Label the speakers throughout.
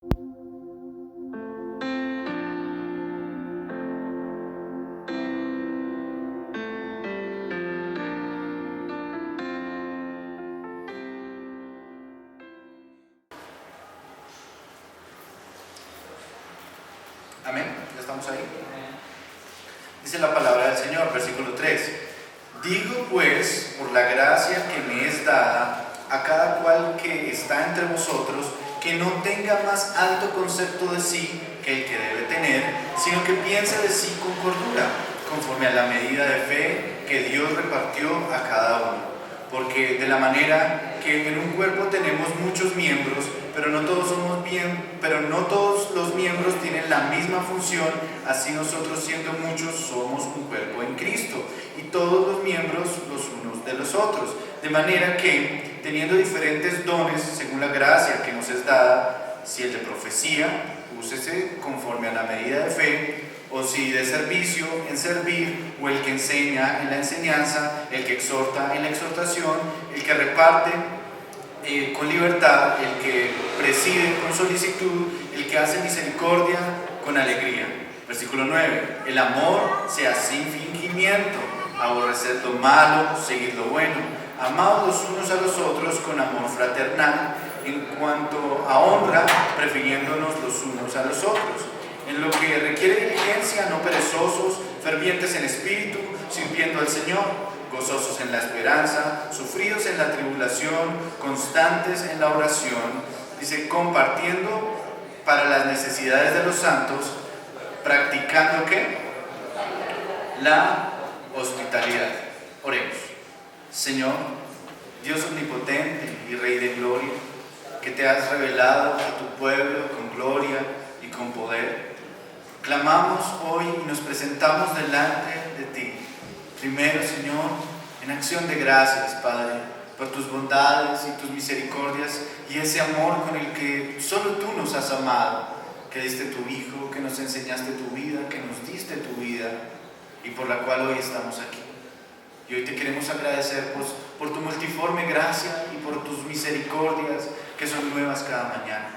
Speaker 1: Amén, ya estamos ahí. Dice la palabra del Señor, versículo 3. Digo pues, por la gracia que me es dada, a cada cual que está entre vosotros, que no tenga más alto concepto de sí que el que debe tener, sino que piense de sí con cordura, conforme a la medida de fe que Dios repartió a cada uno. Porque de la manera que en un cuerpo tenemos muchos miembros, pero no todos los miembros tienen la misma función, así nosotros siendo muchos somos un cuerpo en Cristo, y todos los miembros los unos de los otros. De manera que, teniendo diferentes dones según la gracia que nos es dada, si el de profecía, úsese conforme a la medida de fe, o si de servicio, en servir, o el que enseña en la enseñanza, el que exhorta en la exhortación, el que reparte con libertad, el que preside con solicitud, el que hace misericordia con alegría. Versículo 9. El amor sea sin fingimiento, aborreced lo malo, seguid lo bueno, amaos los unos a los otros con amor fraternal, en cuanto a honra, prefiriéndonos los unos a los otros. En lo que requiere diligencia, no perezosos, fervientes en espíritu, sirviendo al Señor, gozosos en la esperanza, sufridos en la tribulación, constantes en la oración. Dice, compartiendo para las necesidades de los santos, practicando ¿qué? La hospitalidad. Oremos. Señor, Dios omnipotente y Rey de gloria, que te has revelado a tu pueblo con gloria y con poder, clamamos hoy y nos presentamos delante de ti. Primero, Señor, en acción de gracias, Padre, por tus bondades y tus misericordias y ese amor con el que solo tú nos has amado, que diste tu Hijo, que nos enseñaste tu vida, que nos diste tu vida y por la cual hoy estamos aquí. Y hoy te queremos agradecer por tu multiforme gracia y por tus misericordias que son nuevas cada mañana.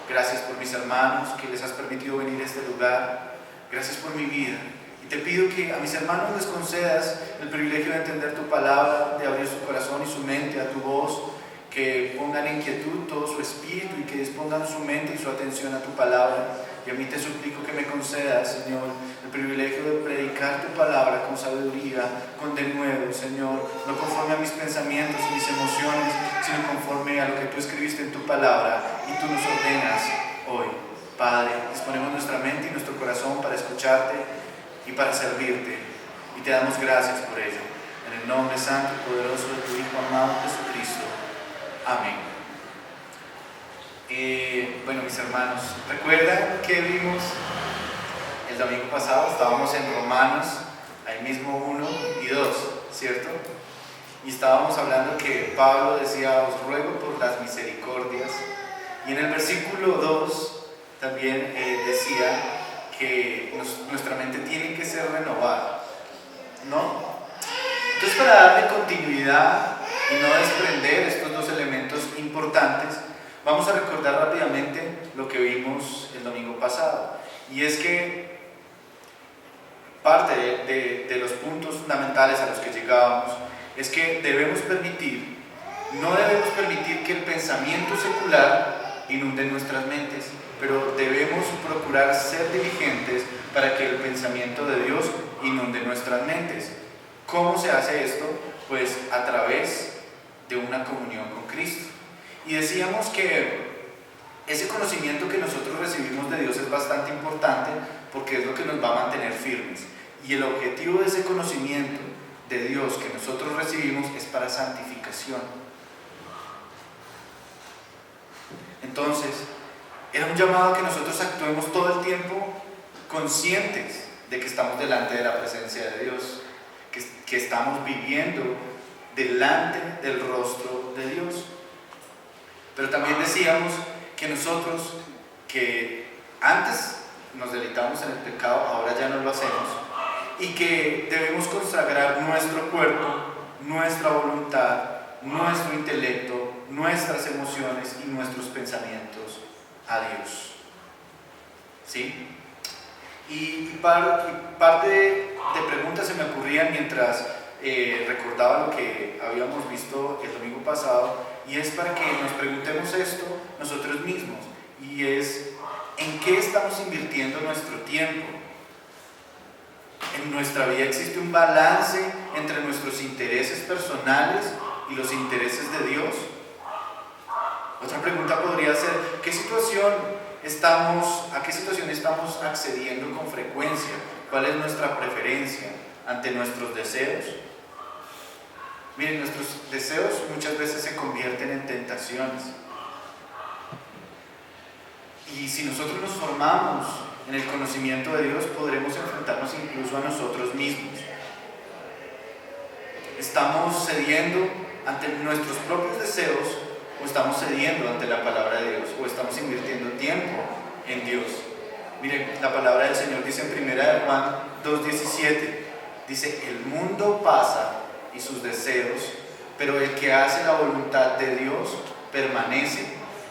Speaker 1: Gracias por mis hermanos que les has permitido venir a este lugar. Gracias por mi vida. Y te pido que a mis hermanos les concedas el privilegio de entender tu palabra, de abrir su corazón y su mente a tu voz, que pongan en quietud todo su espíritu y que dispongan su mente y su atención a tu palabra. Y a mí te suplico que me concedas, Señor, el privilegio de predicar tu palabra con sabiduría, con denuedo, Señor, no conforme a mis pensamientos y mis emociones, sino conforme a lo que tú escribiste en tu palabra y tú nos ordenas hoy. Padre, disponemos nuestra mente y nuestro corazón para escucharte y para servirte, y te damos gracias por ello. En el nombre santo y poderoso de tu Hijo amado Jesucristo. Amén. Bueno, mis hermanos, ¿recuerdan que vimos el domingo pasado? Estábamos en Romanos, ahí mismo 1 y 2, ¿cierto? Y estábamos hablando que Pablo decía, os ruego por las misericordias. Y en el versículo 2 también decía que nuestra mente tiene que ser renovada, ¿no? Entonces, para darle continuidad y no desprender estos dos elementos importantes, vamos a recordar rápidamente lo que vimos el domingo pasado. Y es que parte de los puntos fundamentales a los que llegábamos es que no debemos permitir que el pensamiento secular inunde nuestras mentes, pero debemos procurar ser diligentes para que el pensamiento de Dios inunde nuestras mentes. ¿Cómo se hace esto? Pues a través de una comunión con Cristo. Y decíamos que ese conocimiento que nosotros recibimos de Dios es bastante importante porque es lo que nos va a mantener firmes. Y el objetivo de ese conocimiento de Dios que nosotros recibimos es para santificación. Entonces, era un llamado a que nosotros actuemos todo el tiempo conscientes de que estamos delante de la presencia de Dios, que estamos viviendo delante del rostro de Dios. Pero también decíamos que nosotros, que antes nos deleitábamos en el pecado, ahora ya no lo hacemos, y que debemos consagrar nuestro cuerpo, nuestra voluntad, nuestro intelecto, nuestras emociones y nuestros pensamientos a Dios. ¿Sí? Y parte de preguntas se me ocurrían mientras recordaba lo que habíamos visto el domingo pasado, y es para que nos preguntemos esto nosotros mismos, y es: ¿en qué estamos invirtiendo nuestro tiempo? ¿En nuestra vida existe un balance entre nuestros intereses personales y los intereses de Dios? Otra pregunta podría ser: ¿a qué situación estamos accediendo con frecuencia? ¿Cuál es nuestra preferencia ante nuestros deseos? Miren, nuestros deseos muchas veces se convierten en tentaciones. Y si nosotros nos formamos en el conocimiento de Dios, podremos enfrentarnos incluso a nosotros mismos. ¿Estamos cediendo ante nuestros propios deseos o estamos cediendo ante la palabra de Dios? ¿O estamos invirtiendo tiempo en Dios? Miren, la palabra del Señor dice en 1 Juan 2:17, dice: el mundo pasa y sus deseos, pero el que hace la voluntad de Dios permanece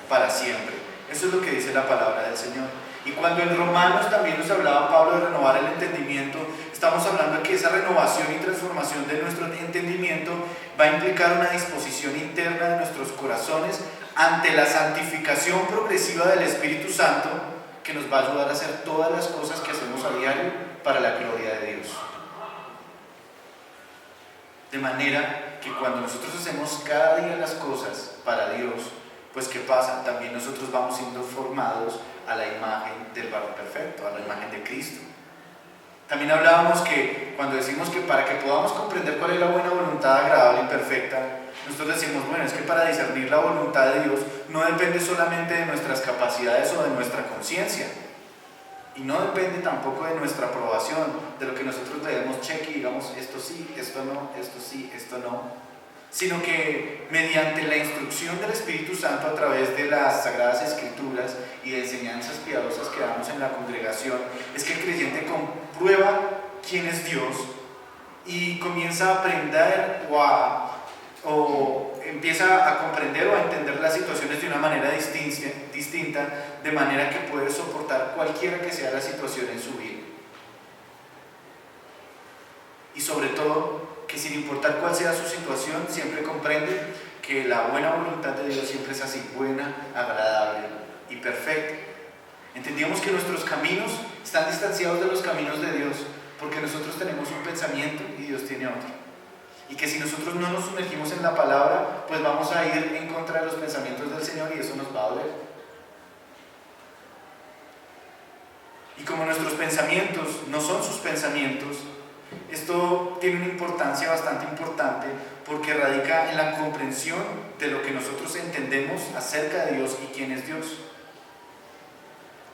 Speaker 1: para siempre. Eso es lo que dice la palabra del Señor. Y cuando en Romanos también nos hablaba Pablo de renovar el entendimiento, estamos hablando de que esa renovación y transformación de nuestro entendimiento va a implicar una disposición interna de nuestros corazones ante la santificación progresiva del Espíritu Santo, que nos va a ayudar a hacer todas las cosas que hacemos a diario para la gloria de Dios. De manera que cuando nosotros hacemos cada día las cosas para Dios, pues ¿qué pasa? También nosotros vamos siendo formados a la imagen del varón perfecto, a la imagen de Cristo. También hablábamos que cuando decimos que para que podamos comprender cuál es la buena voluntad agradable y perfecta, nosotros decimos, bueno, es que para discernir la voluntad de Dios no depende solamente de nuestras capacidades o de nuestra conciencia, y no depende tampoco de nuestra aprobación, de lo que nosotros le demos cheque y digamos esto sí, esto no, esto sí, esto no, sino que mediante la instrucción del Espíritu Santo a través de las Sagradas Escrituras y de enseñanzas piadosas que damos en la congregación, es que el creyente comprueba quién es Dios y comienza a aprender o empieza a comprender o a entender las situaciones de una manera distinta, de manera que puede soportar cualquiera que sea la situación en su vida. Y sobre todo, que sin importar cuál sea su situación, siempre comprende que la buena voluntad de Dios siempre es así, buena, agradable y perfecta. Entendíamos que nuestros caminos están distanciados de los caminos de Dios, porque nosotros tenemos un pensamiento y Dios tiene otro. Y que si nosotros no nos sumergimos en la palabra, pues vamos a ir en contra de los pensamientos del Señor y eso nos va a doler. Y como nuestros pensamientos no son sus pensamientos, esto tiene una importancia bastante importante porque radica en la comprensión de lo que nosotros entendemos acerca de Dios y quién es Dios.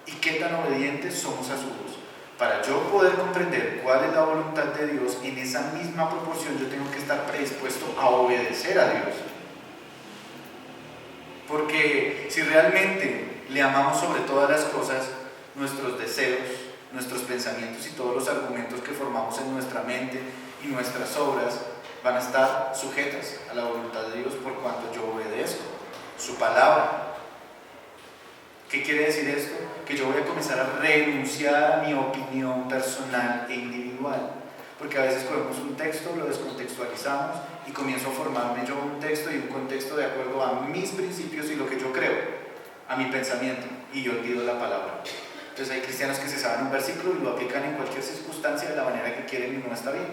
Speaker 1: Y qué tan obedientes somos a su voz. Para yo poder comprender cuál es la voluntad de Dios, en esa misma proporción yo tengo que estar predispuesto a obedecer a Dios. Porque si realmente le amamos sobre todas las cosas, nuestros deseos, nuestros pensamientos y todos los argumentos que formamos en nuestra mente y nuestras obras van a estar sujetas a la voluntad de Dios por cuanto yo obedezco su palabra. ¿Qué quiere decir esto? Que yo voy a comenzar a renunciar a mi opinión personal e individual, porque a veces cogemos un texto, lo descontextualizamos y comienzo a formarme yo un texto y un contexto de acuerdo a mis principios y lo que yo creo, a mi pensamiento, y yo olvido la palabra. Entonces hay cristianos que se saben un versículo y lo aplican en cualquier circunstancia de la manera que quieren y no está bien.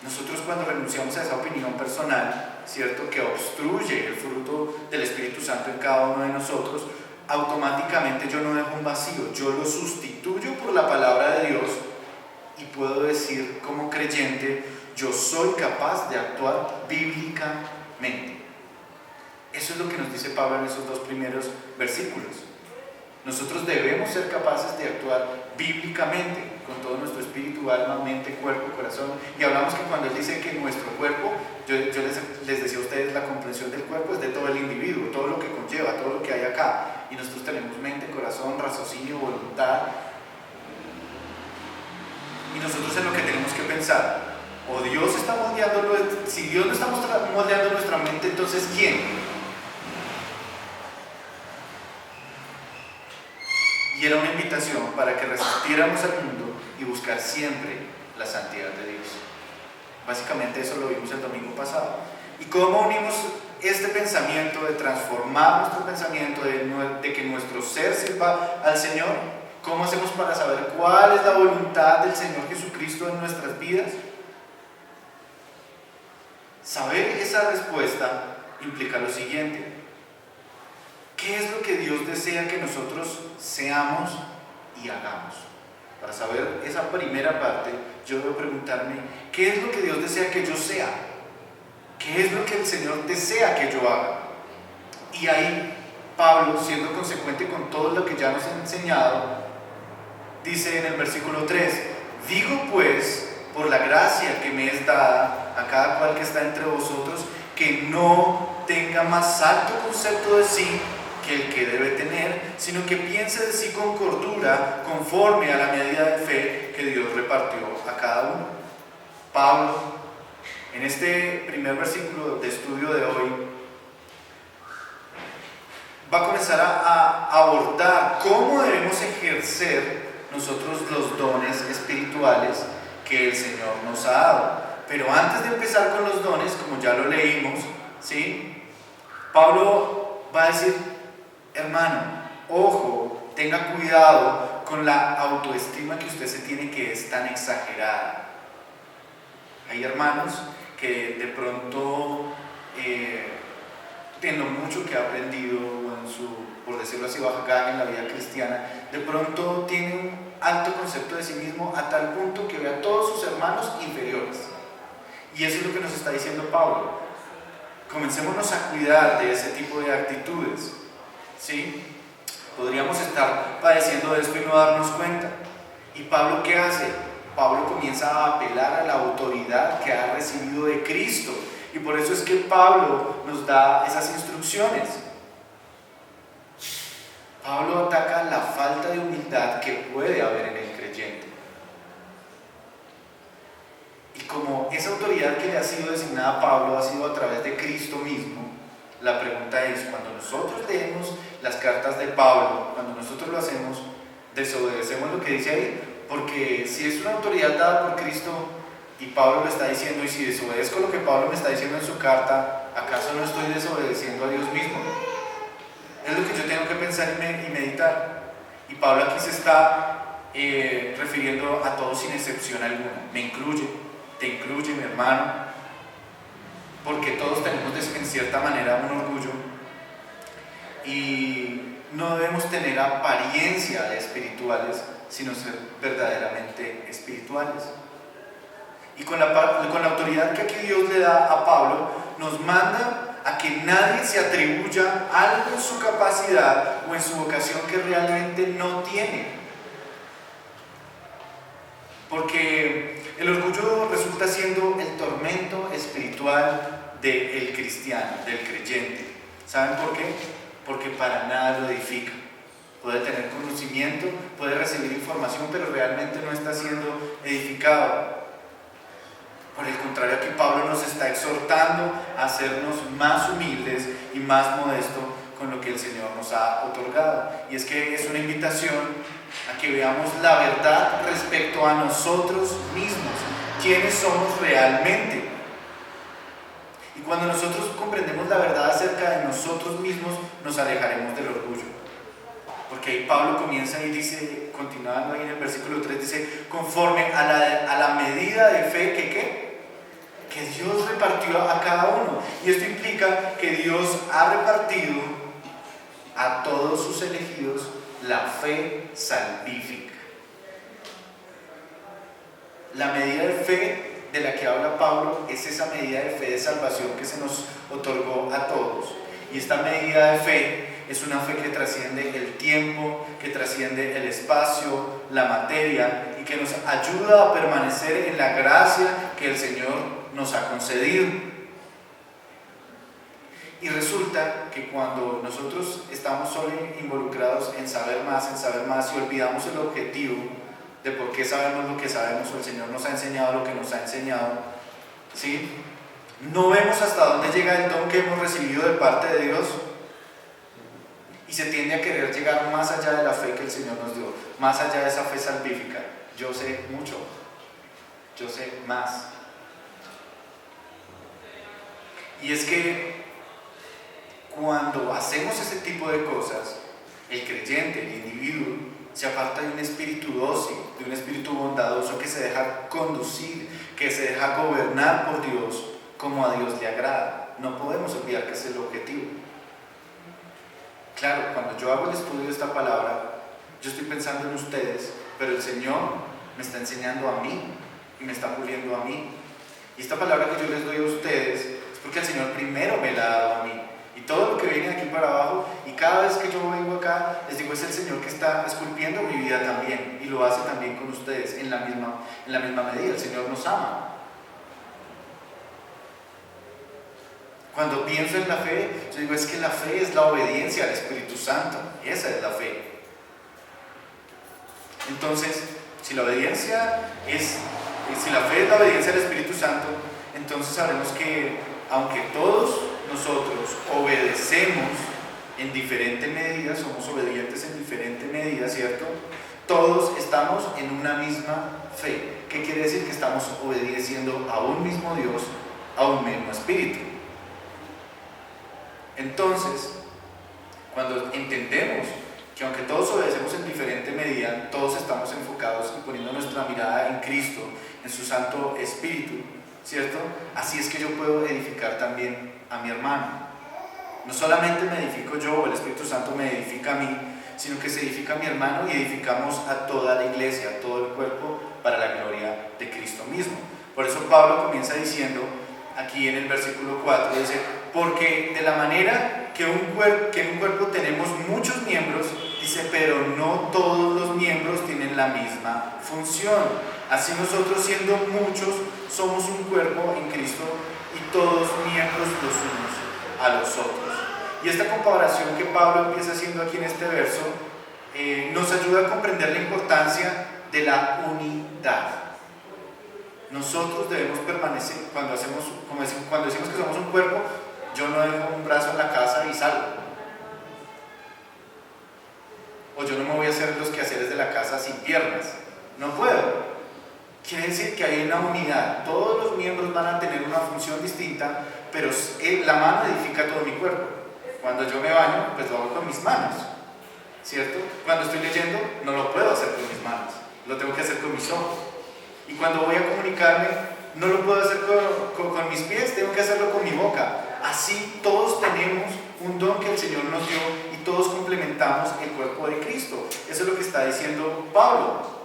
Speaker 1: Nosotros cuando renunciamos a esa opinión personal, ¿cierto?, que obstruye el fruto del Espíritu Santo en cada uno de nosotros, automáticamente yo no dejo un vacío, yo lo sustituyo por la palabra de Dios y puedo decir como creyente, yo soy capaz de actuar bíblicamente. Eso es lo que nos dice Pablo en esos dos primeros versículos. Nosotros debemos ser capaces de actuar bíblicamente con todo nuestro espíritu, alma, mente, cuerpo, corazón. Y hablamos que cuando él dice que nuestro cuerpo, yo les decía a ustedes, la comprensión del cuerpo es de todo el individuo, todo lo que conlleva, todo lo que hay acá. Y nosotros tenemos mente, corazón, raciocinio, voluntad. Y nosotros es lo que tenemos que pensar. O Dios está moldeando, si Dios no está moldeando nuestra mente, entonces ¿quién? y era una invitación para que resistiéramos al mundo y buscar siempre la santidad de Dios. Básicamente eso lo vimos el domingo pasado. ¿Y cómo unimos este pensamiento de transformar nuestro pensamiento, de que nuestro ser sirva al Señor? ¿Cómo hacemos para saber cuál es la voluntad del Señor Jesucristo en nuestras vidas? Saber esa respuesta implica lo siguiente: ¿qué es lo que Dios desea que nosotros seamos y hagamos? Para saber esa primera parte, yo debo preguntarme, ¿qué es lo que Dios desea que yo sea? ¿Qué es lo que el Señor desea que yo haga? Y ahí Pablo, siendo consecuente con todo lo que ya nos ha enseñado, dice en el versículo 3: digo pues, por la gracia que me es dada a cada cual que está entre vosotros, que no tenga más alto concepto de sí que el que debe tener, sino que piense de sí con cordura, conforme a la medida de fe que Dios repartió a cada uno. Pablo, en este primer versículo de estudio de hoy, va a comenzar a abordar cómo debemos ejercer nosotros los dones espirituales que el Señor nos ha dado. Pero antes de empezar con los dones, como ya lo leímos, ¿sí?, Pablo va a decir: hermano, ojo, tenga cuidado con la autoestima que usted se tiene, que es tan exagerada. Hay hermanos que de pronto, en lo mucho que ha aprendido en su, por decirlo así, baja en la vida cristiana, de pronto tiene un alto concepto de sí mismo a tal punto que ve a todos sus hermanos inferiores. Y eso es lo que nos está diciendo Pablo. Comencémonos a cuidar de ese tipo de actitudes, ¿sí? Podríamos estar padeciendo de esto y no darnos cuenta. ¿Y Pablo qué hace? Pablo comienza a apelar a la autoridad que ha recibido de Cristo. Y por eso es que Pablo nos da esas instrucciones. Pablo ataca la falta de humildad que puede haber en el creyente. Y como esa autoridad que le ha sido designada a Pablo ha sido a través de Cristo mismo, la pregunta es: cuando nosotros leemos las cartas de Pablo, cuando nosotros lo hacemos, ¿desobedecemos lo que dice ahí? Porque si es una autoridad dada por Cristo y Pablo lo está diciendo, y si desobedezco lo que Pablo me está diciendo en su carta, ¿acaso no estoy desobedeciendo a Dios mismo? Es lo que yo tengo que pensar y meditar. Y Pablo aquí se está refiriendo a todos sin excepción alguna. Me incluye, te incluye, mi hermano, porque todos tenemos en cierta manera un orgullo y no debemos tener apariencia de espirituales, sino ser verdaderamente espirituales. Y con la autoridad que aquí Dios le da a Pablo, nos manda a que nadie se atribuya algo en su capacidad o en su vocación que realmente no tiene. Porque el orgullo resulta siendo el tormento espiritual del cristiano, del creyente. ¿Saben por qué? Porque para nada lo edifica. Puede tener conocimiento, puede recibir información, pero realmente no está siendo edificado. Por el contrario, aquí Pablo nos está exhortando a hacernos más humildes y más modestos con lo que el Señor nos ha otorgado. Y es que es una invitación a que veamos la verdad respecto a nosotros mismos, quiénes somos realmente. Y cuando nosotros comprendemos la verdad acerca de nosotros mismos, nos alejaremos del orgullo. Porque ahí Pablo comienza y dice, continuando ahí en el versículo 3, dice: conforme a la medida de fe que Dios repartió a cada uno. Y esto implica que Dios ha repartido a todos sus elegidos la fe salvífica. La medida de fe de la que habla Pablo es esa medida de fe de salvación que se nos otorgó a todos. Y esta medida de fe es una fe que trasciende el tiempo, que trasciende el espacio, la materia, y que nos ayuda a permanecer en la gracia que el Señor nos ha concedido. Y resulta que cuando nosotros estamos solo involucrados en saber más y olvidamos el objetivo de por qué sabemos lo que sabemos, o el Señor nos ha enseñado lo que nos ha enseñado, ¿sí?, no vemos hasta dónde llega el don que hemos recibido de parte de Dios. Y se tiende a querer llegar más allá de la fe que el Señor nos dio, más allá de esa fe salvífica. Yo sé mucho, yo sé más. Y es que cuando hacemos ese tipo de cosas, el creyente, el individuo, se aparta de un espíritu dócil, de un espíritu bondadoso que se deja conducir, que se deja gobernar por Dios como a Dios le agrada. No podemos olvidar que ese es el objetivo. Claro, cuando yo hago el estudio de esta palabra, yo estoy pensando en ustedes, pero el Señor me está enseñando a mí y me está puliendo a mí. Y esta palabra que yo les doy a ustedes es porque el Señor primero me la ha dado a mí. Y todo lo que viene de aquí para abajo, y cada vez que yo vengo acá, les digo, es el Señor que está esculpiendo mi vida también, y lo hace también con ustedes en la misma medida. El Señor nos ama. Cuando pienso en la fe, yo digo, es que la fe es la obediencia al Espíritu Santo. Esa es la fe. Entonces, si la fe es la obediencia al Espíritu Santo, entonces sabremos que aunque todos nosotros obedecemos en diferente medida, somos obedientes en diferente medida, ¿cierto? Todos estamos en una misma fe. ¿Qué quiere decir? Que estamos obedeciendo a un mismo Dios, a un mismo Espíritu. Entonces, cuando entendemos que aunque todos obedecemos en diferente medida, todos estamos enfocados y poniendo nuestra mirada en Cristo, en su Santo Espíritu, ¿cierto? Así es que yo puedo edificar también a mi hermano. No solamente me edifico yo, o el Espíritu Santo me edifica a mí, sino que se edifica a mi hermano y edificamos a toda la iglesia, a todo el cuerpo, para la gloria de Cristo mismo. Por eso Pablo comienza diciendo, aquí en el versículo 4, dice, porque de la manera que en un cuerpo tenemos muchos miembros, dice, pero no todos los miembros tienen la misma función. Así nosotros, siendo muchos, somos un cuerpo en Cristo y todos miembros los unos a los otros. Y esta comparación que Pablo empieza haciendo aquí en este verso nos ayuda a comprender la importancia de la unidad. Nosotros debemos permanecer, cuando decimos que somos un cuerpo, yo no dejo un brazo en la casa y salgo. O yo no me voy a hacer los quehaceres de la casa sin piernas. No puedo. Quiere decir que hay una unidad. Todos los miembros van a tener una función distinta, pero la mano edifica todo mi cuerpo. Cuando yo me baño, pues lo hago con mis manos, ¿cierto? Cuando estoy leyendo, no lo puedo hacer con mis manos, lo tengo que hacer con mis ojos. Y cuando voy a comunicarme, no lo puedo hacer con mis pies, tengo que hacerlo con mi boca. Así todos tenemos un don que el Señor nos dio y todos complementamos el cuerpo de Cristo. Eso es lo que está diciendo Pablo.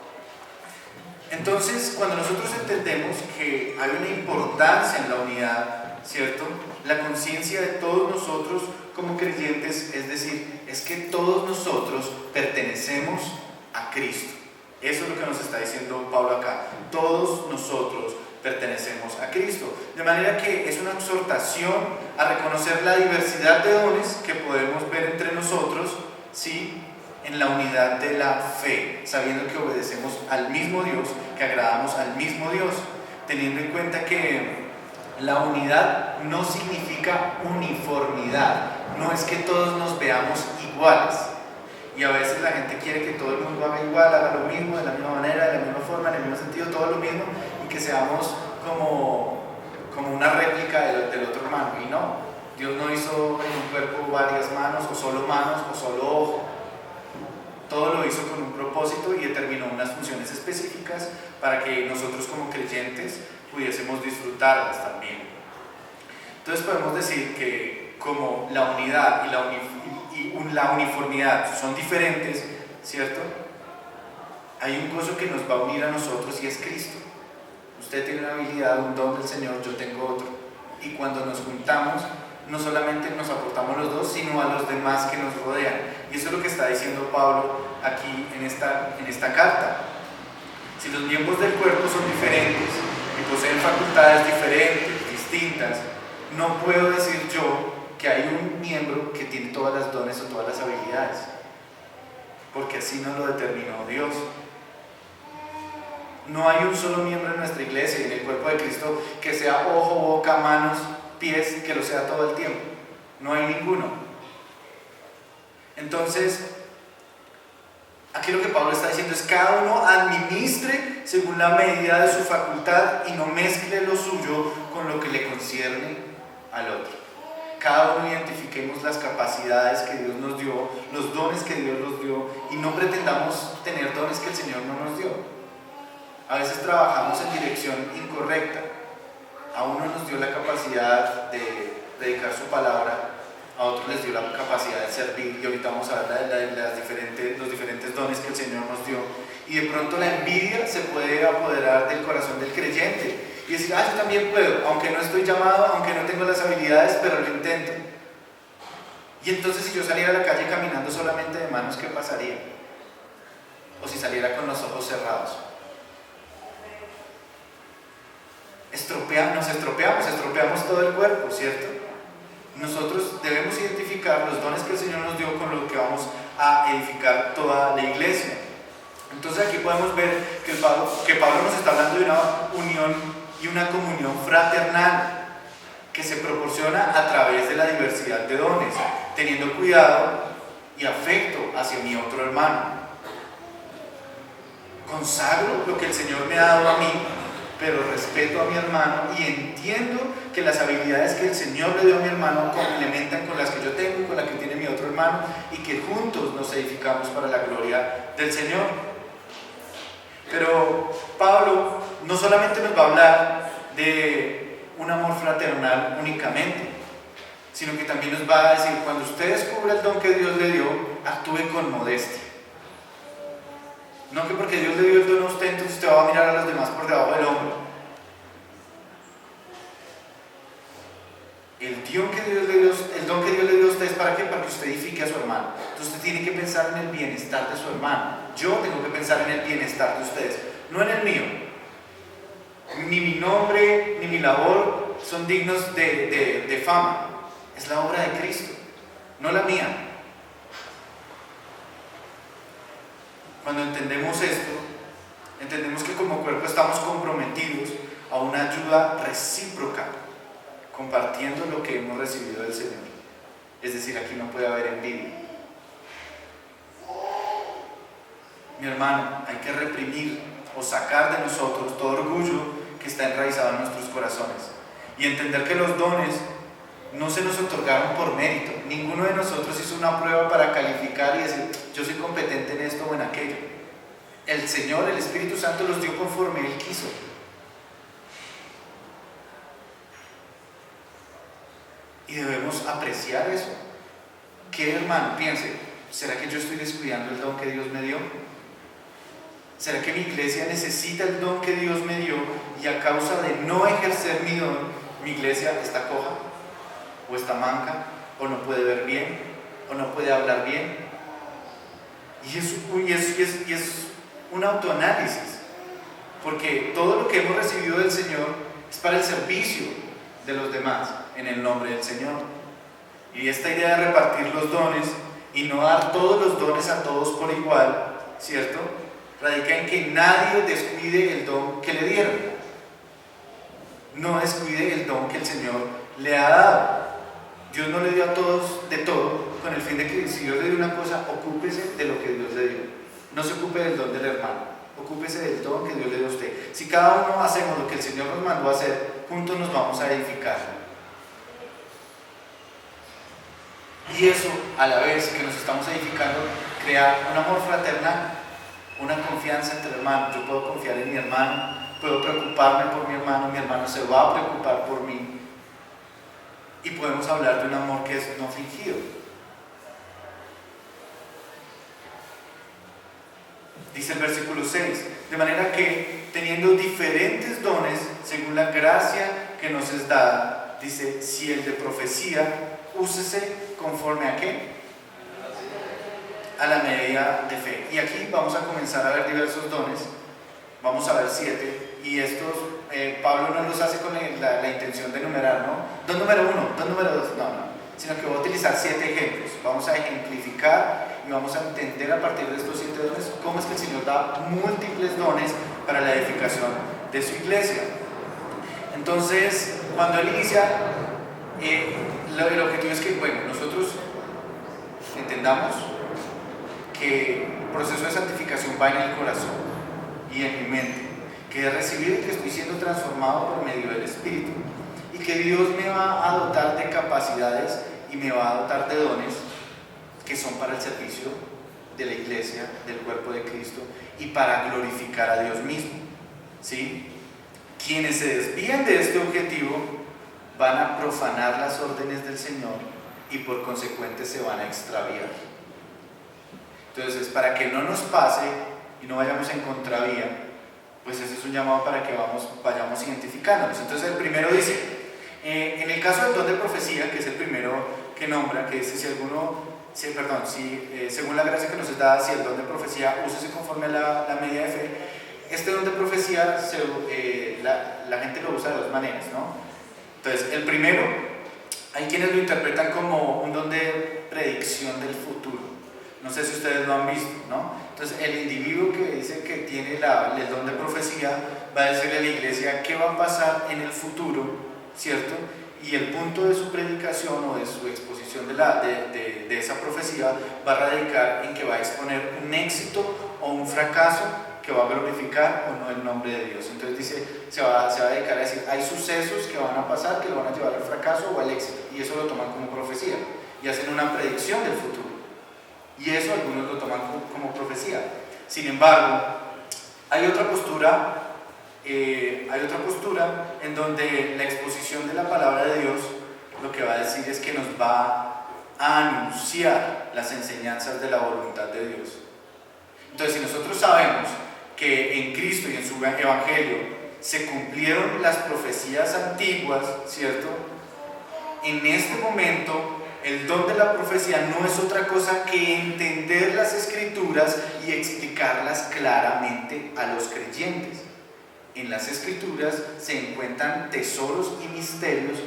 Speaker 1: Entonces, cuando nosotros entendemos que hay una importancia en la unidad, ¿cierto? La conciencia de todos nosotros como creyentes, es decir, es que todos nosotros pertenecemos a Cristo. Eso es lo que nos está diciendo Pablo acá. Todos nosotros pertenecemos a Cristo. De manera que es una exhortación a reconocer la diversidad de dones que podemos ver entre nosotros, ¿sí?, en la unidad de la fe, sabiendo que obedecemos al mismo Dios, que agradamos al mismo Dios, teniendo en cuenta que la unidad no significa uniformidad, no es que todos nos veamos iguales. Y a veces la gente quiere que todo el mundo haga igual, haga lo mismo, de la misma manera, de la misma forma, en el mismo sentido, todo lo mismo, y que seamos como una réplica del otro hermano. Y no, Dios no hizo en un cuerpo varias manos, o solo ojo. Todo lo hizo con un propósito y determinó unas funciones específicas para que nosotros como creyentes pudiésemos disfrutarlas también. Entonces podemos decir que como la unidad y la uniformidad son diferentes, ¿cierto? Hay un gozo que nos va a unir a nosotros y es Cristo. Usted tiene una habilidad, un don del Señor, yo tengo otro. Y cuando nos juntamos, no solamente nos aportamos los dos, sino a los demás que nos rodean. Y eso es lo que está diciendo Pablo aquí en esta carta. Si los miembros del cuerpo son diferentes y poseen facultades diferentes, distintas, no puedo decir yo que hay un miembro que tiene todas las dones o todas las habilidades, porque así nos lo determinó Dios. No hay un solo miembro en nuestra iglesia y en el cuerpo de Cristo que sea ojo, boca, manos, pies, que lo sea todo el tiempo. No hay ninguno. Entonces, aquí lo que Pablo está diciendo es: cada uno administre según la medida de su facultad y no mezcle lo suyo con lo que le concierne al otro. Cada uno identifiquemos las capacidades que Dios nos dio, los dones que Dios nos dio, y no pretendamos tener dones que el Señor no nos dio. A veces trabajamos en dirección incorrecta. A uno nos dio la capacidad de predicar su palabra, a otros les dio la capacidad de servir, y ahorita vamos a ver los diferentes dones que el Señor nos dio. Y de pronto la envidia se puede apoderar del corazón del creyente y decir: yo también puedo, aunque no estoy llamado, aunque no tengo las habilidades, pero lo intento. Y entonces, si yo saliera a la calle caminando solamente de manos, ¿qué pasaría? O si saliera con los ojos cerrados. Nos estropeamos todo el cuerpo, ¿cierto? Nosotros debemos identificar los dones que el Señor nos dio con los que vamos a edificar toda la iglesia. Entonces aquí podemos ver que Pablo nos está hablando de una unión y una comunión fraternal que se proporciona a través de la diversidad de dones, teniendo cuidado y afecto hacia mi otro hermano. Consagro lo que el Señor me ha dado a mí, pero respeto a mi hermano y entiendo que las habilidades que el Señor le dio a mi hermano complementan con las que yo tengo y con las que tiene mi otro hermano, y que juntos nos edificamos para la gloria del Señor. Pero Pablo no solamente nos va a hablar de un amor fraternal únicamente, sino que también nos va a decir: cuando usted descubra el don que Dios le dio, actúe con modestia. No que porque Dios le dio el don a usted, entonces usted va a mirar a los demás por debajo del hombro. El don que Dios le dio a usted es ¿para qué? Para que usted edifique a su hermano. Entonces usted tiene que pensar en el bienestar de su hermano. Yo tengo que pensar en el bienestar de ustedes, no en el mío. Ni mi nombre, ni mi labor son dignos de fama. Es la obra de Cristo, no la mía. Cuando entendemos esto, entendemos que como cuerpo estamos comprometidos a una ayuda recíproca, compartiendo lo que hemos recibido del Señor. Es decir, aquí no puede haber envidia. Mi hermano, hay que reprimir o sacar de nosotros todo orgullo que está enraizado en nuestros corazones y entender que los dones no se nos otorgaron por mérito. Ninguno de nosotros hizo una prueba para calificar y decir: yo soy competente en esto o en aquello. El Señor, el Espíritu Santo, los dio conforme Él quiso. Y debemos apreciar eso. ¿Qué hermano? Piense: ¿será que yo estoy descuidando el don que Dios me dio? ¿Será que mi iglesia necesita el don que Dios me dio y a causa de no ejercer mi don, mi iglesia está coja? ¿O está manca? ¿O no puede ver bien? ¿O no puede hablar bien? Y es un autoanálisis, porque todo lo que hemos recibido del Señor es para el servicio de los demás, en el nombre del Señor. Y esta idea de repartir los dones y no dar todos los dones a todos por igual, ¿cierto?, radica en que nadie descuide el don que le dieron. No descuide el don que el Señor le ha dado. Dios no le dio a todos de todo, con el fin de que si Dios le dio una cosa, ocúpese de lo que Dios le dio. No se ocupe del don del hermano, ocúpese del don que Dios le dio a usted. Si cada uno hacemos lo que el Señor nos mandó a hacer, juntos nos vamos a edificar. Y eso, a la vez que nos estamos edificando, crea un amor fraternal, una confianza entre hermanos. Yo puedo confiar en mi hermano, puedo preocuparme por mi hermano se va a preocupar por mí, y podemos hablar de un amor que es no fingido. Dice el versículo 6: de manera que, teniendo diferentes dones según la gracia que nos es dada, dice, si el de profecía, úsese conforme a ¿qué? A la medida de fe. Y aquí vamos a comenzar a ver diversos dones. Vamos a ver 7, y estos Pablo no los hace con la intención de numerar, ¿no? Don número 1, don número 2, no, sino que voy a utilizar 7 ejemplos. Vamos a ejemplificar y vamos a entender a partir de estos 7 dones cómo es que el Señor da múltiples dones para la edificación de su iglesia. Entonces, cuando él inicia, el objetivo es que, bueno, nosotros entendamos que el proceso de santificación va en el corazón y en mi mente, que he recibido y que estoy siendo transformado por medio del Espíritu, y que Dios me va a dotar de capacidades y me va a dotar de dones que son para el servicio de la iglesia, del cuerpo de Cristo, y para glorificar a Dios mismo, ¿sí? Quienes se desvían de este objetivo van a profanar las órdenes del Señor y por consecuente se van a extraviar. Entonces, para que no nos pase y no vayamos en contravía, pues ese es un llamado para que vayamos identificándonos. Entonces el primero dice, en el caso del don de profecía, que es el primero que nombra, que dice según la gracia que nos es dada, si el don de profecía úsese conforme a la medida de fe. Este don de profecía la gente lo usa de dos maneras, ¿no? Entonces el primero, hay quienes lo interpretan como un don de predicción del futuro. No sé si ustedes lo han visto, ¿no? Entonces el individuo que dice que tiene el don de profecía va a decirle a la iglesia qué va a pasar en el futuro, ¿cierto? Y el punto de su predicación o de su exposición de esa profecía va a radicar en que va a exponer un éxito o un fracaso que va a glorificar o no el nombre de Dios. Entonces dice, se va a dedicar a decir, hay sucesos que van a pasar que lo van a llevar al fracaso o al éxito, y eso lo toman como profecía y hacen una predicción del futuro. Y eso algunos lo toman como profecía. Sin embargo, hay otra postura en donde la exposición de la palabra de Dios lo que va a decir es que nos va a anunciar las enseñanzas de la voluntad de Dios. Entonces, si nosotros sabemos que en Cristo y en su Evangelio se cumplieron las profecías antiguas, ¿cierto? En este momento el don de la profecía no es otra cosa que entender las Escrituras y explicarlas claramente a los creyentes. En las Escrituras se encuentran tesoros y misterios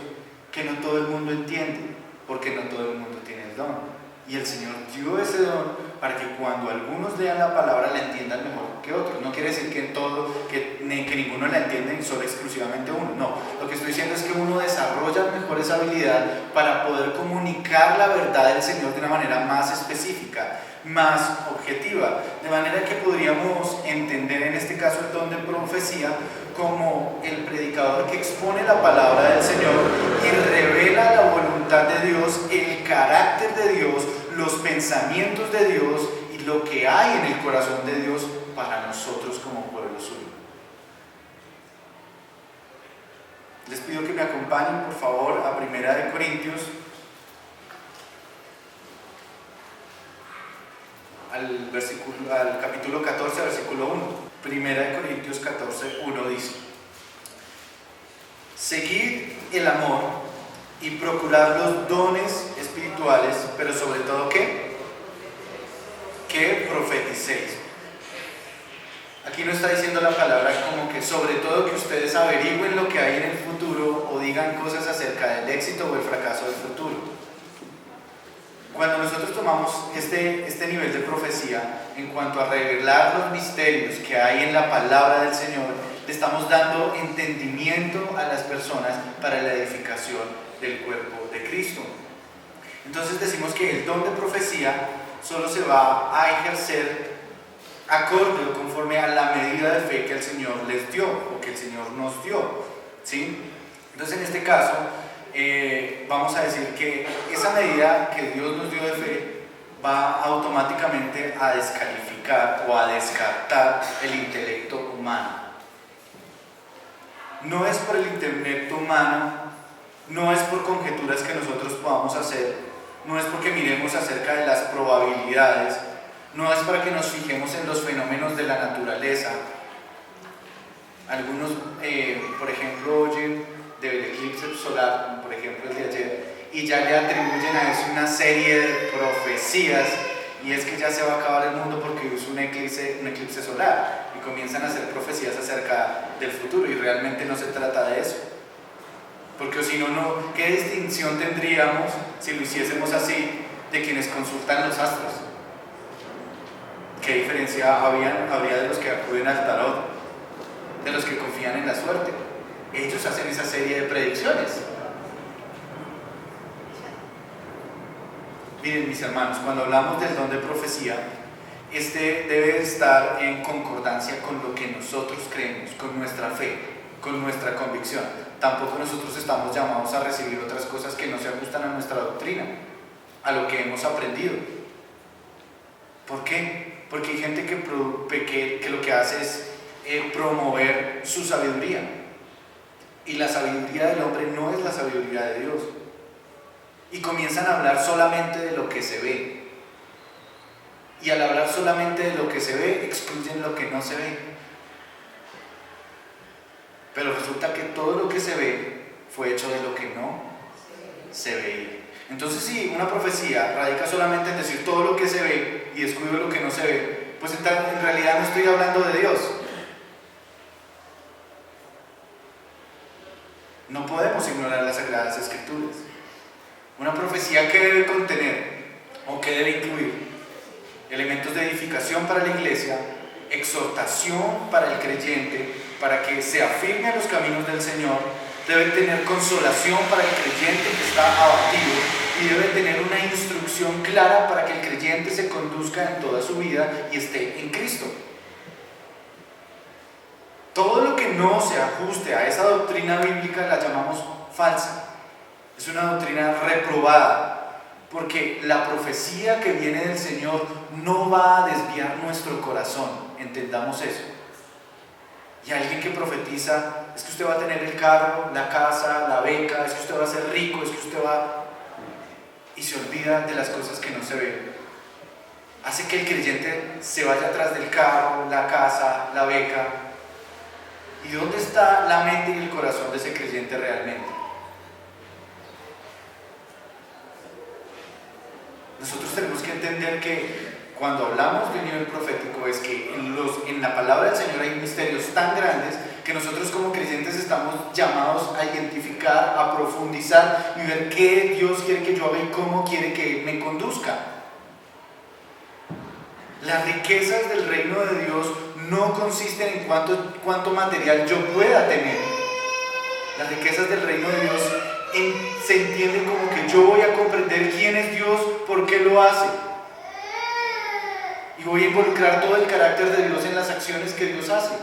Speaker 1: que no todo el mundo entiende, porque no todo el mundo tiene el don. Y el Señor dio ese don para que cuando algunos lean la palabra la entiendan mejor que otros. No quiere decir que ninguno la entienda y solo exclusivamente uno. No, lo que estoy diciendo es que uno desarrolla mejor esa habilidad para poder comunicar la verdad del Señor de una manera más específica, más objetiva, de manera que podríamos entender en este caso el don de profecía como el predicador que expone la palabra del Señor y revela la voluntad de Dios, el carácter de Dios, los pensamientos de Dios y lo que hay en el corazón de Dios para nosotros como pueblo suyo. Les pido que me acompañen por favor a 1 Corintios al capítulo 14, versículo 1. 1 Corintios 14, 1 dice: seguid el amor y procurad los dones espirituales, pero sobre todo ¿qué? Que profeticéis. Aquí no está diciendo la palabra como que sobre todo que ustedes averigüen lo que hay en el futuro o digan cosas acerca del éxito o el fracaso del futuro. Cuando nosotros tomamos este nivel de profecía en cuanto a revelar los misterios que hay en la palabra del Señor, le estamos dando entendimiento a las personas para la edificación del cuerpo de Cristo. Entonces decimos que el don de profecía solo se va a ejercer acorde o conforme a la medida de fe que el Señor les dio o que el Señor nos dio, ¿sí? Entonces en este caso vamos a decir que esa medida que Dios nos dio de fe va automáticamente a descalificar o a descartar el intelecto humano. No es por el intelecto humano, no es por conjeturas que nosotros podamos hacer, no es porque miremos acerca de las probabilidades, no es para que nos fijemos en los fenómenos de la naturaleza. Algunos, por ejemplo, oyen del eclipse solar, como por ejemplo el de ayer, y ya le atribuyen a eso una serie de profecías, y es que ya se va a acabar el mundo porque es un eclipse solar, y comienzan a hacer profecías acerca del futuro, y realmente no se trata de eso. Porque si no, ¿qué distinción tendríamos si lo hiciésemos así de quienes consultan los astros? ¿Qué diferencia habría de los que acuden al tarot, de los que confían en la suerte? Ellos hacen esa serie de predicciones. Miren, mis hermanos, cuando hablamos del don de profecía, este debe estar en concordancia con lo que nosotros creemos, con nuestra fe, con nuestra convicción. Tampoco nosotros estamos llamados a recibir otras cosas que no se ajustan a nuestra doctrina, a lo que hemos aprendido. ¿Por qué? Porque hay gente que lo que hace es promover su sabiduría. Y la sabiduría del hombre no es la sabiduría de Dios. Y comienzan a hablar solamente de lo que se ve. Y al hablar solamente de lo que se ve, excluyen lo que no se ve. Pero resulta que todo lo que se ve fue hecho de lo que no se veía. Entonces, si una profecía radica solamente en decir todo lo que se ve y excluyo lo que no se ve, pues en realidad no estoy hablando de Dios. No podemos ignorar las Sagradas Escrituras. Una profecía que debe contener o que debe incluir elementos de edificación para la iglesia, exhortación para el creyente, para que se afirme a los caminos del Señor, debe tener consolación para el creyente que está abatido y debe tener una instrucción clara para que el creyente se conduzca en toda su vida y esté en Cristo. Todo lo que no se ajuste a esa doctrina bíblica la llamamos falsa. Es una doctrina reprobada, porque la profecía que viene del Señor no va a desviar nuestro corazón, entendamos eso. Y alguien que profetiza, es que usted va a tener el carro, la casa, la beca, es que usted va a ser rico, es que usted va... y se olvida de las cosas que no se ven. Hace que el creyente se vaya atrás del carro, la casa, la beca. ¿Y dónde está la mente y el corazón de ese creyente realmente? Nosotros tenemos que entender que cuando hablamos de nivel profético es que en la palabra del Señor hay misterios tan grandes que nosotros como creyentes estamos llamados a identificar, a profundizar y ver qué Dios quiere que yo haga y cómo quiere que me conduzca. Las riquezas del reino de Dios no consisten en cuánto material yo pueda tener. Las riquezas del reino de Dios se entienden como que yo voy a comprender quién es Dios, por qué lo hace. Y voy a involucrar todo el carácter de Dios en las acciones que Dios hace.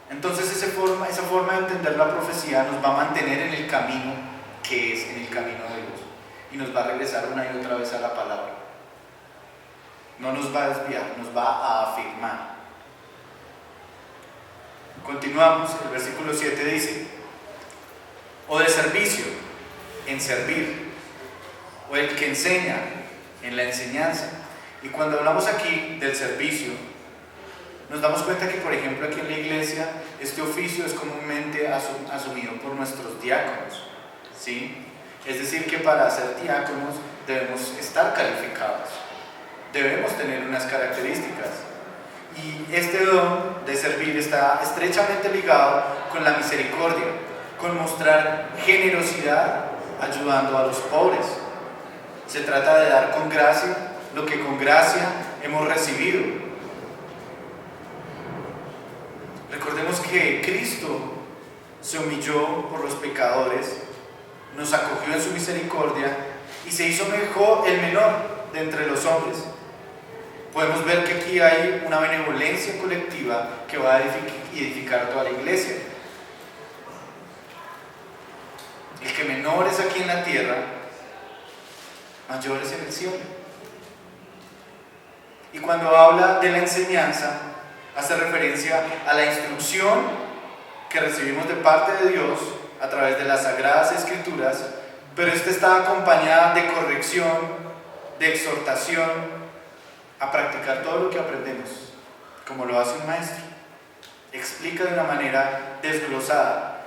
Speaker 1: Entonces esa forma de entender la profecía nos va a mantener en el camino que es en el camino de Dios. Y nos va a regresar una y otra vez a la palabra. No nos va a desviar, nos va a afirmar. Continuamos, el versículo 7 dice: o de servicio, en servir, o el que enseña, en la enseñanza. Y cuando hablamos aquí del servicio, nos damos cuenta que, por ejemplo, aquí en la iglesia, este oficio es comúnmente asumido por nuestros diáconos, ¿sí? Es decir, que para ser diáconos debemos estar calificados, debemos tener unas características. Y este don de servir está estrechamente ligado con la misericordia, con mostrar generosidad ayudando a los pobres. Se trata de dar con gracia lo que con gracia hemos recibido. Recordemos que Cristo se humilló por los pecadores, nos acogió en su misericordia y se hizo el menor de entre los hombres. Podemos ver que aquí hay una benevolencia colectiva que va a edificar toda la iglesia. El que menor es aquí en la tierra, mayor es en el cielo. Y cuando habla de la enseñanza, hace referencia a la instrucción que recibimos de parte de Dios a través de las Sagradas Escrituras, pero esta está acompañada de corrección, de exhortación, a practicar todo lo que aprendemos, como lo hace un maestro. Explica de una manera desglosada.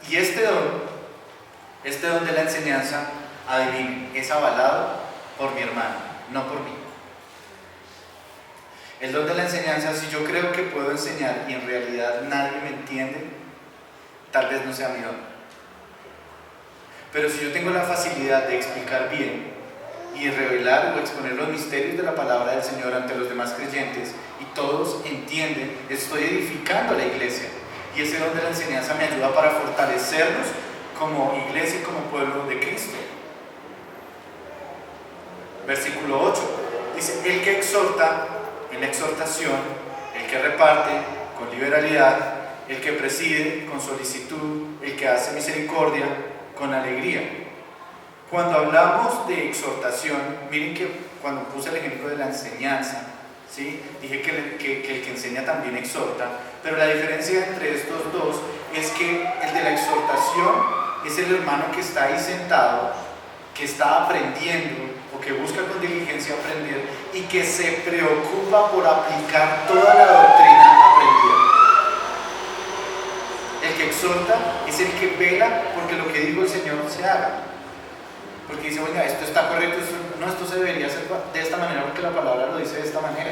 Speaker 1: Y este don de la enseñanza, adivinen, es avalado por mi hermano, no por mí. El don de la enseñanza, si yo creo que puedo enseñar y en realidad nadie me entiende, tal vez no sea mi don. Pero si yo tengo la facilidad de explicar bien y revelar o exponer los misterios de la palabra del Señor ante los demás creyentes y todos entienden, estoy edificando a la iglesia. Y ese don de la enseñanza me ayuda para fortalecernos como iglesia y como pueblo de Cristo. Versículo 8 dice: el que exhorta en la exhortación, el que reparte con liberalidad, el que preside con solicitud, el que hace misericordia con alegría. Cuando hablamos de exhortación, miren que cuando puse el ejemplo de la enseñanza, ¿sí? Dije que el que enseña también exhorta, pero la diferencia entre estos dos es que el de la exhortación es el hermano que está ahí sentado, que está aprendiendo o que busca con diligencia aprender y que se preocupa por aplicar toda la doctrina aprendida. El que exhorta es el que vela porque lo que dijo el Señor se haga. Porque dice: oiga, esto está correcto, esto se debería hacer de esta manera porque la palabra lo dice de esta manera.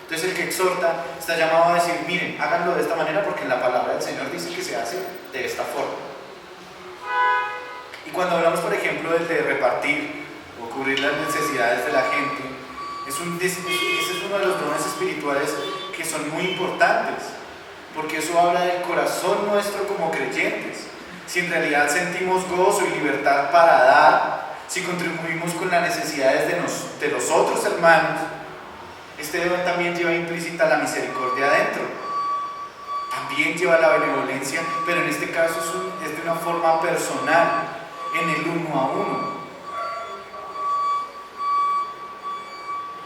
Speaker 1: Entonces el que exhorta está llamado a decir: miren, háganlo de esta manera porque la palabra del Señor dice que se hace de esta forma. Y cuando hablamos, por ejemplo, de repartir o cubrir las necesidades de la gente, ese es uno de los dones espirituales que son muy importantes, porque eso habla del corazón nuestro como creyentes. Si en realidad sentimos gozo y libertad para dar, si contribuimos con las necesidades de los otros hermanos, este don también lleva implícita la misericordia adentro, también lleva la benevolencia, pero en este caso es de una forma personal, en el uno a uno.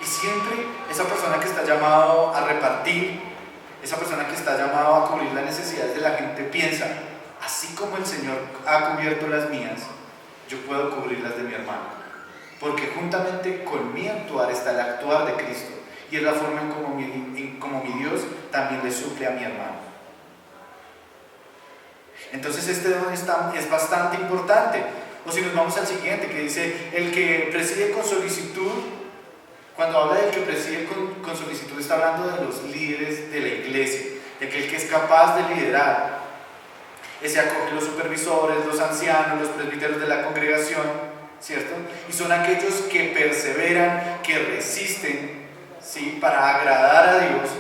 Speaker 1: Y siempre esa persona que está llamado a repartir, esa persona que está llamado a cubrir las necesidades de la gente, piensa: así como el Señor ha cubierto las mías, yo puedo cubrir las de mi hermano, porque juntamente con mi actuar está el actuar de Cristo, y es la forma en como mi Dios también le suple a mi hermano. Entonces este don es bastante importante. O si nos vamos al siguiente, que dice: el que preside con solicitud. Cuando habla del que preside con solicitud, está hablando de los líderes de la iglesia, de aquel que es capaz de liderar. Ese acoge los supervisores, los ancianos, los presbíteros de la congregación, ¿cierto? Y son aquellos que perseveran, que resisten, ¿sí?, para agradar a Dios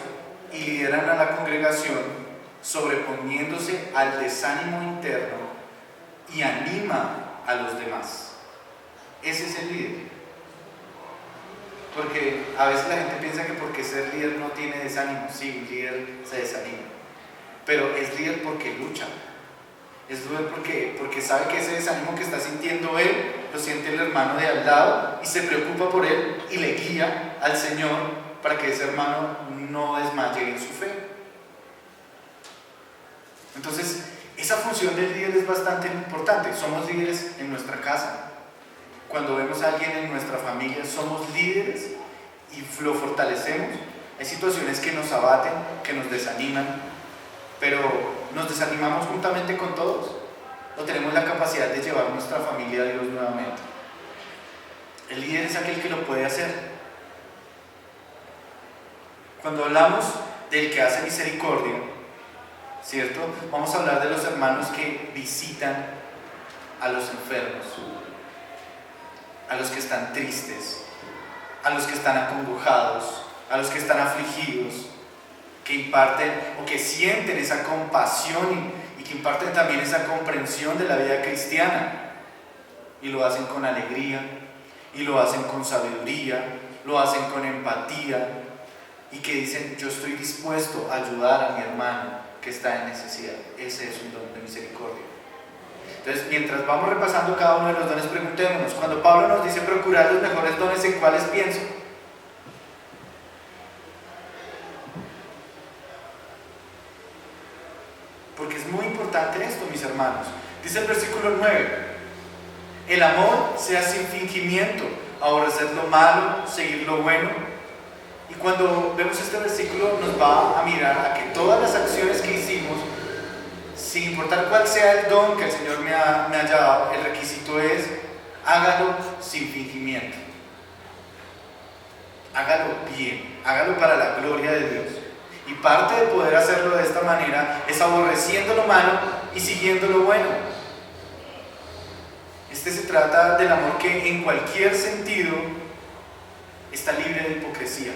Speaker 1: y lideran a la congregación, sobreponiéndose al desánimo interno y anima a los demás. Ese es el líder. Porque a veces la gente piensa que porque ser líder no tiene desánimo. Sí, un líder se desanima, pero es líder porque lucha. Es líder porque sabe que ese desánimo que está sintiendo él, lo siente el hermano de al lado y se preocupa por él y le guía al Señor para que ese hermano no desmaye en su fe. Entonces, esa función del líder es bastante importante. Somos líderes en nuestra casa. Cuando vemos a alguien en nuestra familia, somos líderes y lo fortalecemos. Hay situaciones que nos abaten, que nos desaniman, pero nos desanimamos juntamente con todos, o tenemos la capacidad de llevar nuestra familia a Dios nuevamente. El líder es aquel que lo puede hacer. Cuando hablamos del que hace misericordia, ¿cierto?, vamos a hablar de los hermanos que visitan a los enfermos, a los que están tristes, a los que están acongojados, a los que están afligidos, que imparten o que sienten esa compasión y que imparten también esa comprensión de la vida cristiana, y lo hacen con alegría, y lo hacen con sabiduría, lo hacen con empatía, y que dicen: yo estoy dispuesto a ayudar a mi hermano que está en necesidad. Ese es un don de misericordia. Entonces, mientras vamos repasando cada uno de los dones, preguntémonos: cuando Pablo nos dice procurar los mejores dones, ¿en cuáles pienso? Porque es muy importante esto, mis hermanos. Dice el versículo 9: el amor sea sin fingimiento, aborrecer lo malo, seguir lo bueno. Y cuando vemos este versículo, nos va a mirar a que todas las acciones que hicimos, sin importar cuál sea el don que el Señor me haya dado, el requisito es: hágalo sin fingimiento, hágalo bien, hágalo para la gloria de Dios. Y parte de poder hacerlo de esta manera es aborreciendo lo malo y siguiendo lo bueno. Se trata del amor que en cualquier sentido está libre de hipocresía.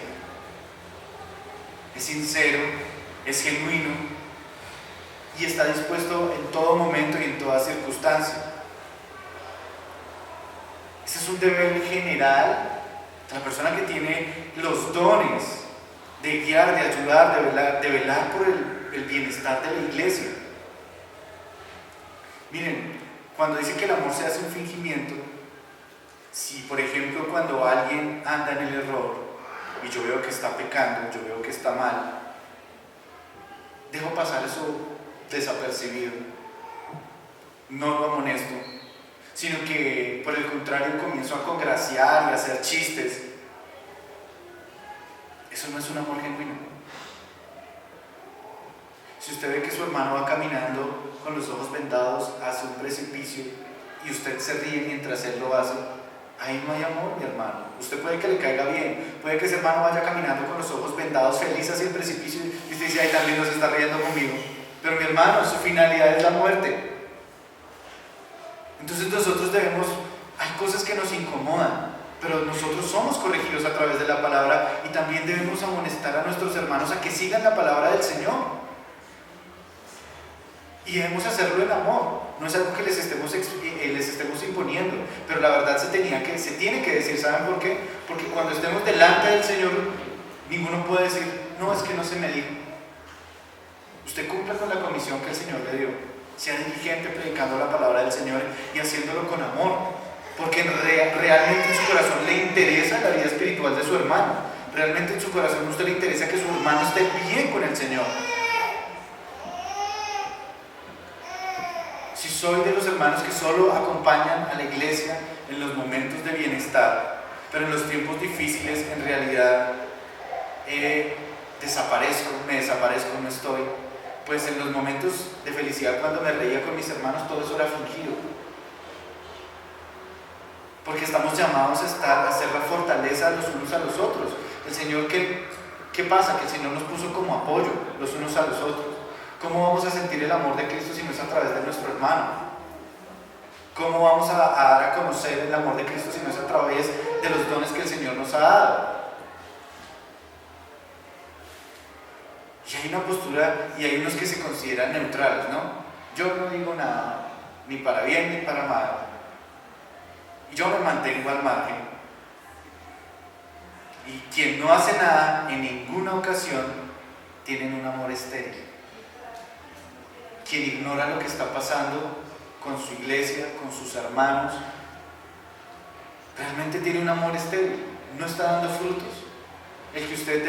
Speaker 1: Es sincero, es genuino y está dispuesto en todo momento y en toda circunstancia. Ese es un deber general de la persona que tiene los dones de guiar, de ayudar, de velar por el bienestar de la iglesia. Miren, cuando dice que el amor se hace un fingimiento, si por ejemplo cuando alguien anda en el error y yo veo que está pecando, yo veo que está mal, dejo pasar eso desapercibido, no lo amonesto, sino que por el contrario comienzo a congraciar y a hacer chistes. Eso no es un amor genuino. Si usted ve que su hermano va caminando con los ojos vendados hacia un precipicio y usted se ríe mientras él lo hace, ahí no hay amor, mi hermano. Usted puede que le caiga bien, puede que ese hermano vaya caminando con los ojos vendados feliz hacia el precipicio y usted dice, ay, también nos está riendo conmigo. Pero mi hermano, su finalidad es la muerte. Entonces nosotros hay cosas que nos incomodan, pero nosotros somos corregidos a través de la palabra y también debemos amonestar a nuestros hermanos a que sigan la palabra del Señor. Y debemos hacerlo en amor, no es algo que les estemos imponiendo, pero la verdad se tiene que decir. ¿Saben por qué? Porque cuando estemos delante del Señor, ninguno puede decir, no, es que no se me dijo. Usted cumpla con la comisión que el Señor le dio, sea diligente predicando la palabra del Señor y haciéndolo con amor, porque realmente en su corazón le interesa la vida espiritual de su hermano, realmente en su corazón a usted le interesa que su hermano esté bien con el Señor. Si soy de los hermanos que solo acompañan a la iglesia en los momentos de bienestar, pero en los tiempos difíciles en realidad me desaparezco, no estoy, pues en los momentos de felicidad cuando me reía con mis hermanos todo eso era fingido. Porque estamos llamados a hacer la fortaleza los unos a los otros. El Señor, ¿qué pasa? Que el Señor nos puso como apoyo los unos a los otros. ¿Cómo vamos a sentir el amor de Cristo si no es a través de nuestro hermano? ¿Cómo vamos a dar a conocer el amor de Cristo si no es a través de los dones que el Señor nos ha dado? Y hay una postura, y hay unos que se consideran neutrales, ¿no? Yo no digo nada, ni para bien ni para mal. Yo me mantengo al margen. Y quien no hace nada en ninguna ocasión tiene un amor estéril. Quien ignora lo que está pasando con su iglesia, con sus hermanos, realmente tiene un amor estéril, no está dando frutos. El que usted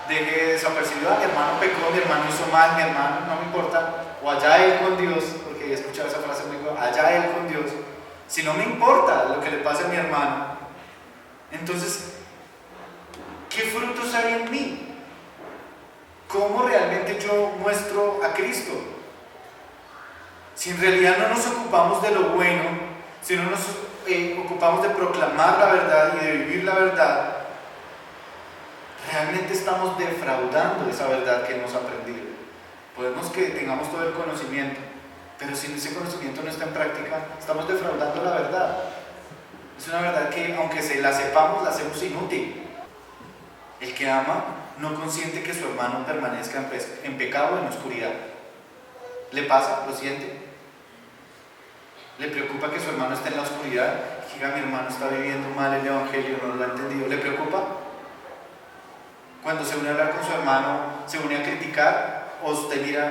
Speaker 1: deje desapercibido, mi hermano pecó, mi hermano hizo mal, mi hermano no me importa, o allá él con Dios, porque he escuchado esa frase muy buena, allá él con Dios. Si no me importa lo que le pase a mi hermano, entonces, ¿qué frutos hay en mí? ¿Cómo realmente yo muestro a Cristo? Si en realidad no nos ocupamos de lo bueno, si no nos ocupamos de proclamar la verdad y de vivir la verdad, realmente estamos defraudando esa verdad que hemos aprendido. Podemos que tengamos todo el conocimiento, pero si ese conocimiento no está en práctica, estamos defraudando la verdad. Es una verdad que aunque la sepamos, la hacemos inútil. El que ama no consiente que su hermano permanezca en pecado o en oscuridad. ¿Le pasa? ¿Lo siente? ¿Le preocupa que su hermano esté en la oscuridad? Diga, mi hermano está viviendo mal el evangelio, no lo ha entendido. ¿Le preocupa? Cuando se une a hablar con su hermano, se une a criticar, o usted mira,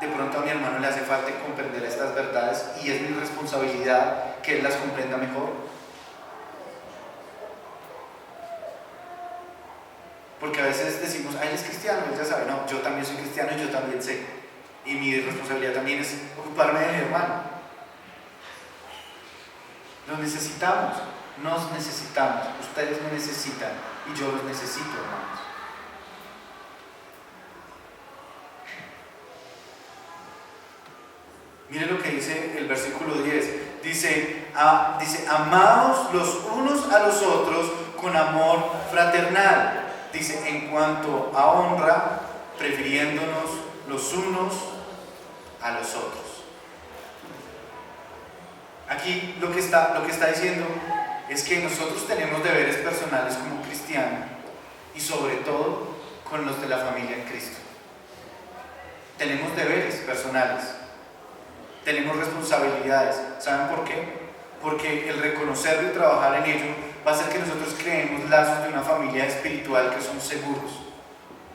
Speaker 1: de pronto a mi hermano le hace falta comprender estas verdades y es mi responsabilidad que él las comprenda mejor. Porque a veces decimos, él es cristiano, él ya sabe. No, yo también soy cristiano y yo también sé. Y mi responsabilidad también es ocuparme de mi hermano. Los necesitamos, nos necesitamos. Ustedes me necesitan y yo los necesito, hermanos. Mire lo que dice el versículo 10. Dice, amaos los unos a los otros con amor fraternal. Dice, en cuanto a honra, prefiriéndonos los unos a los otros. Aquí lo que está diciendo es que nosotros tenemos deberes personales como cristianos y sobre todo con los de la familia en Cristo. tenemos deberes personales, tenemos responsabilidades. ¿Saben por qué? Porque el reconocerlo y trabajar en ello va a hacer que nosotros creemos lazos de una familia espiritual que son seguros,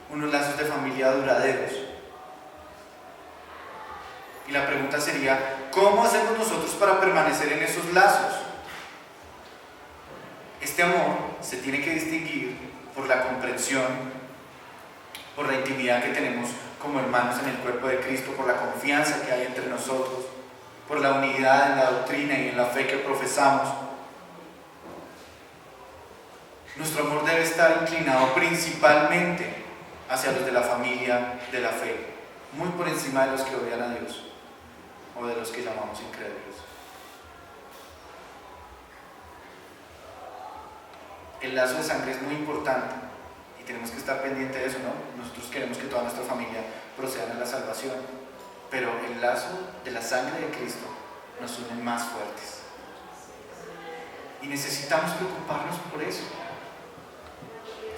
Speaker 1: unos lazos de familia duraderos. Y la pregunta sería, ¿cómo hacemos nosotros para permanecer en esos lazos? Este amor se tiene que distinguir por la comprensión, por la intimidad que tenemos como hermanos en el cuerpo de Cristo, por la confianza que hay entre nosotros, por la unidad en la doctrina y en la fe que profesamos. Nuestro amor debe estar inclinado principalmente hacia los de la familia de la fe, muy por encima de los que odian a Dios o de los que llamamos incrédulos. El lazo de sangre es muy importante y tenemos que estar pendientes de eso, ¿no? Nosotros queremos que toda nuestra familia proceda a la salvación, pero el lazo de la sangre de Cristo nos une más fuertes. Y necesitamos preocuparnos por eso.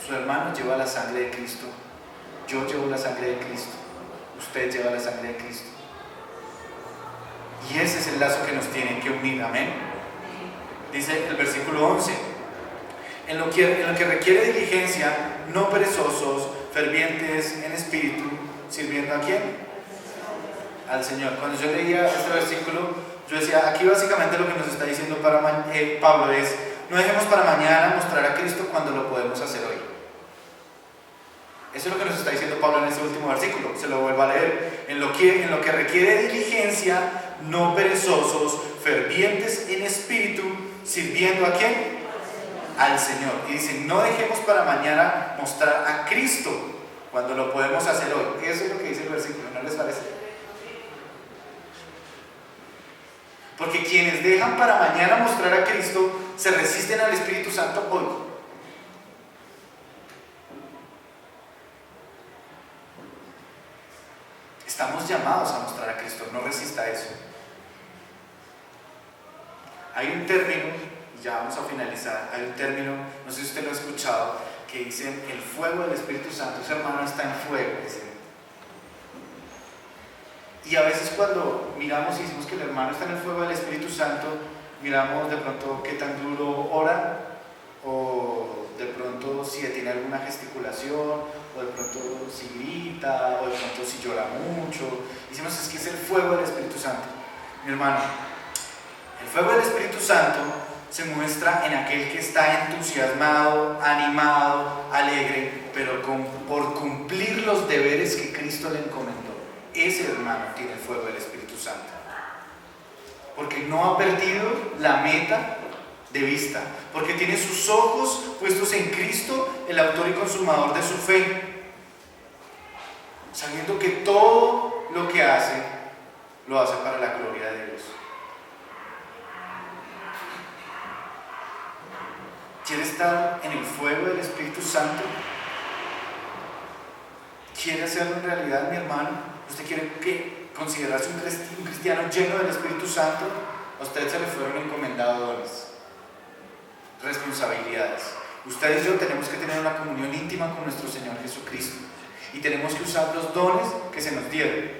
Speaker 1: Su hermano lleva la sangre de Cristo, yo llevo la sangre de Cristo, usted lleva la sangre de Cristo. Y ese es el lazo que nos tiene que unir, amén. Dice el versículo 11, en lo que requiere diligencia, no perezosos, fervientes en espíritu, sirviendo ¿a quién? Al Señor. Cuando yo leía este versículo, yo decía, aquí básicamente lo que nos está diciendo Pablo es, no dejemos para mañana mostrar a Cristo cuando lo podemos hacer hoy. Eso es lo que nos está diciendo Pablo en este último versículo. Se lo vuelvo a leer. En lo que requiere diligencia, no perezosos, fervientes en espíritu, sirviendo ¿a quién? Al Señor. Y dice, no dejemos para mañana mostrar a Cristo cuando lo podemos hacer hoy. Eso es lo que dice el versículo, ¿no les parece? Porque quienes dejan para mañana mostrar a Cristo se resisten al Espíritu Santo hoy. Estamos llamados a mostrar a Cristo, no resista eso. Hay un término, y ya vamos a finalizar, hay un término, no sé si usted lo ha escuchado, que dice el fuego del Espíritu Santo. Ese hermano está en fuego, dice. Y a veces cuando miramos y decimos que el hermano está en el fuego del Espíritu Santo, miramos de pronto qué tan duro ora, o de pronto si tiene alguna gesticulación, o de pronto si grita, o de pronto si llora mucho. Decimos, es que es el fuego del Espíritu Santo. Mi hermano, el fuego del Espíritu Santo se muestra en aquel que está entusiasmado, animado, alegre, pero por cumplir los deberes que Cristo le encomendó. Ese hermano tiene el fuego del Espíritu Santo, porque no ha perdido la meta de vista, porque tiene sus ojos puestos en Cristo, el autor y consumador de su fe, sabiendo que todo lo que hace, lo hace para la gloria de Dios. ¿Quiere estar en el fuego del Espíritu Santo? ¿Quiere hacerlo en realidad, mi hermano? ¿Usted quiere considerarse un cristiano lleno del Espíritu Santo? A usted se le fueron encomendados dones, responsabilidades. Usted y yo tenemos que tener una comunión íntima con nuestro Señor Jesucristo y tenemos que usar los dones que se nos dieron.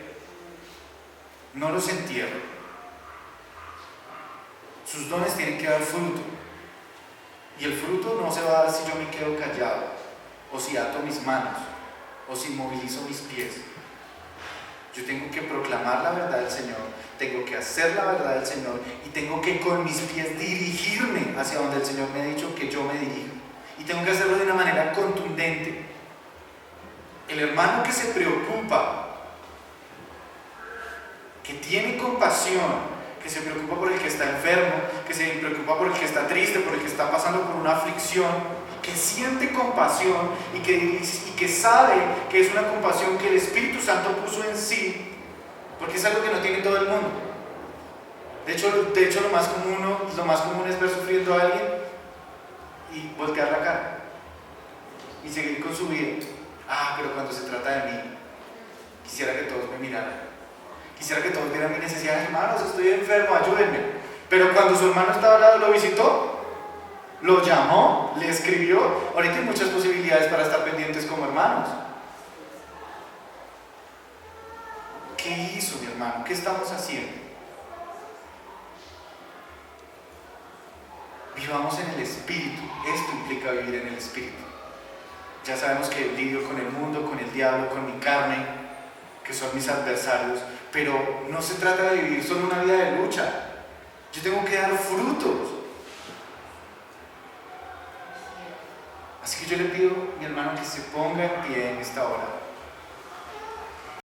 Speaker 1: No los entierren. Sus dones tienen que dar fruto, y el fruto no se va a dar si yo me quedo callado, o si ato mis manos, o si movilizo mis pies. Yo tengo que proclamar la verdad del Señor, tengo que hacer la verdad del Señor, y tengo que con mis pies dirigirme hacia donde el Señor me ha dicho que yo me dirijo, y tengo que hacerlo de una manera contundente. El hermano que se preocupa, que tiene compasión, que se preocupa por el que está enfermo, que se preocupa por el que está triste, por el que está pasando por una aflicción, que siente compasión y que sabe que es una compasión que el Espíritu Santo puso en sí, porque es algo que no tiene todo el mundo. De hecho lo más común es ver sufriendo a alguien y voltear la cara y seguir con su vida. Pero cuando se trata de mí, quisiera que todos me miraran. Quisiera que todos vieran mi necesidad. Hermanos, estoy enfermo, ayúdenme. Pero cuando su hermano estaba al lado, lo visitó, lo llamó, le escribió. Ahorita hay muchas posibilidades para estar pendientes como hermanos. ¿Qué hizo mi hermano? ¿Qué estamos haciendo? Vivamos en el Espíritu. Esto implica vivir en el Espíritu. Ya sabemos que lidio con el mundo, con el diablo, con mi carne, que son mis adversarios, pero no se trata de vivir solo una vida de lucha. Yo tengo que dar frutos. Así que yo le pido, mi hermano, que se ponga en pie en esta hora.